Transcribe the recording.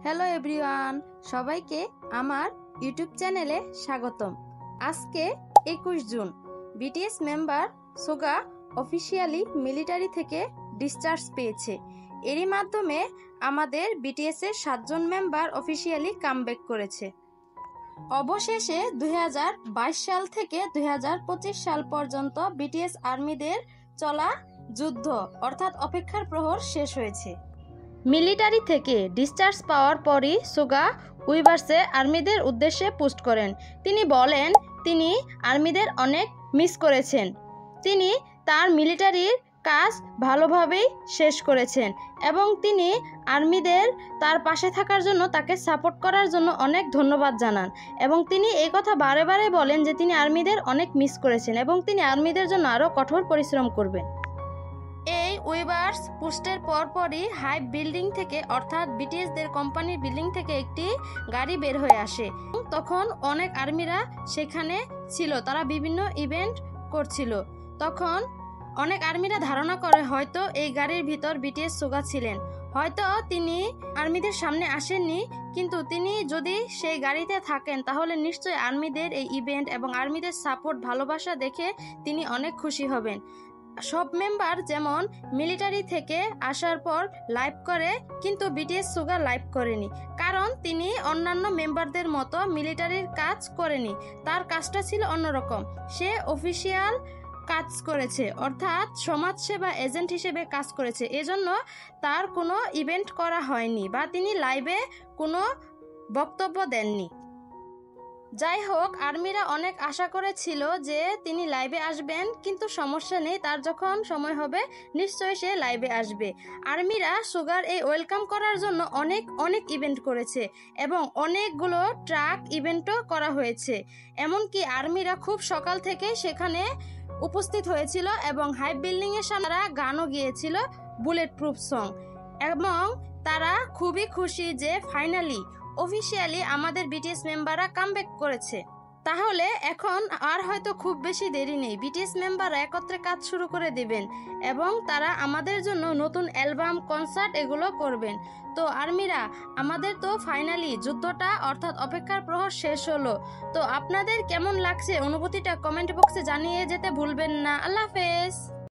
Hello everyone, সবাইকে আমার YouTube চ্যানেলে স্বাগতম। আজকে 21 June BTS member Suga officially military থেকে ডিসচার্জ পেয়েছে। এরই মাধ্যমে আমাদের বিটিএস এর 7 জন মেম্বার অফিসিয়ালি কামব্যাক করেছে। অবশেষে 2022 সাল থেকে 2025 সাল পর্যন্ত বিটিএস আর্মিদের চলা যুদ্ধ অর্থাৎ অপেক্ষার প্রহর শেষ হয়েছে। মিলিটারি থেকে ডিসচার্জ পাওয়ার পরই সোগা উইভার্সে আর্মিদের উদ্দেশ্যে পোস্ট করেন। তিনি বলেন তিনি আর্মিদের অনেক মিস করেছেন। তিনি তার মিলিটারির কাজ ভালোভাবেই শেষ করেছেন এবং তিনি আর্মিদের তার পাশে থাকার জন্য, তাকে সাপোর্ট করার জন্য অনেক ধন্যবাদ জানান এবং তিনি এই কথা বারে বারে বলেন যে তিনি আর্মিদের অনেক মিস করেছেন এবং তিনি আর্মিদের জন্য আরও কঠোর পরিশ্রম করবেন। এই উইভার্স পোস্টের পরপরই হাইভ বিল্ডিং থেকে অর্থাৎ বিটিএসদের কোম্পানির বিল্ডিং থেকে একটি গাড়ি বের হয়ে আসে। তখন অনেক আর্মিরা সেখানে ছিল, তারা বিভিন্ন ইভেন্ট করছিল। তখন অনেক আর্মিরা ধারণা করে হয়তো এই গাড়ির ভিতর বিটিএস সোগা ছিলেন। হয়তো তিনি আর্মিদের সামনে আসেননি, কিন্তু তিনি যদি সেই গাড়িতে থাকেন তাহলে নিশ্চয়ই আর্মিদের এই ইভেন্ট এবং আর্মিদের সাপোর্ট, ভালোবাসা দেখে তিনি অনেক খুশি হবেন। সব মেম্বার যেমন মিলিটারি থেকে আসার পর লাইভ করে, কিন্তু বিটিএস সোগা লাইভ করেনি, কারণ তিনি অন্যান্য মেম্বারদের মতো মিলিটারির কাজ করেনি। তার কাজটা ছিল অন্যরকম। সে অফিসিয়াল কাজ করেছে, অর্থাৎ সমাজসেবা এজেন্ট হিসেবে কাজ করেছে। এজন্য তার কোনো ইভেন্ট করা হয়নি বা তিনি লাইভে কোনো বক্তব্য দেননি। যাই হোক, আর্মিরা অনেক আশা করেছিল যে তিনি লাইভে আসবেন, কিন্তু সমস্যা নেই, তার যখন সময় হবে নিশ্চয়ই সে লাইভে আসবে। আর্মিরা সোগার এই ওয়েলকাম করার জন্য অনেক ইভেন্ট করেছে এবং অনেকগুলো ট্রাক ইভেন্টও করা হয়েছে। এমনকি আর্মিরা খুব সকাল থেকে সেখানে উপস্থিত হয়েছিল এবং হাইভ বিল্ডিং এর সামনে গানও গিয়েছিল, বুলেট প্রুফ সং, এবং তারা খুবই খুশি যে ফাইনালি অফিসিয়ালি আমাদের বিটিএস মেম্বাররা কামব্যাক করেছে। তাহলে এখন আর হয়তো খুব বেশি দেরি নেই, বিটিএস মেম্বাররা একত্রে কাজ শুরু করে দিবেন এবং তারা আমাদের জন্য নতুন অ্যালবাম, কনসার্ট এগুলো করবেন। তো আর্মিরা, আমাদের তো ফাইনালি যুদ্ধটা অর্থাৎ অপেক্ষার প্রহর শেষ হলো। তো আপনাদের কেমন লাগছে অনুভূতিটা কমেন্ট বক্সে জানিয়ে যেতে ভুলবেন না। আল্লাহ হাফেজ।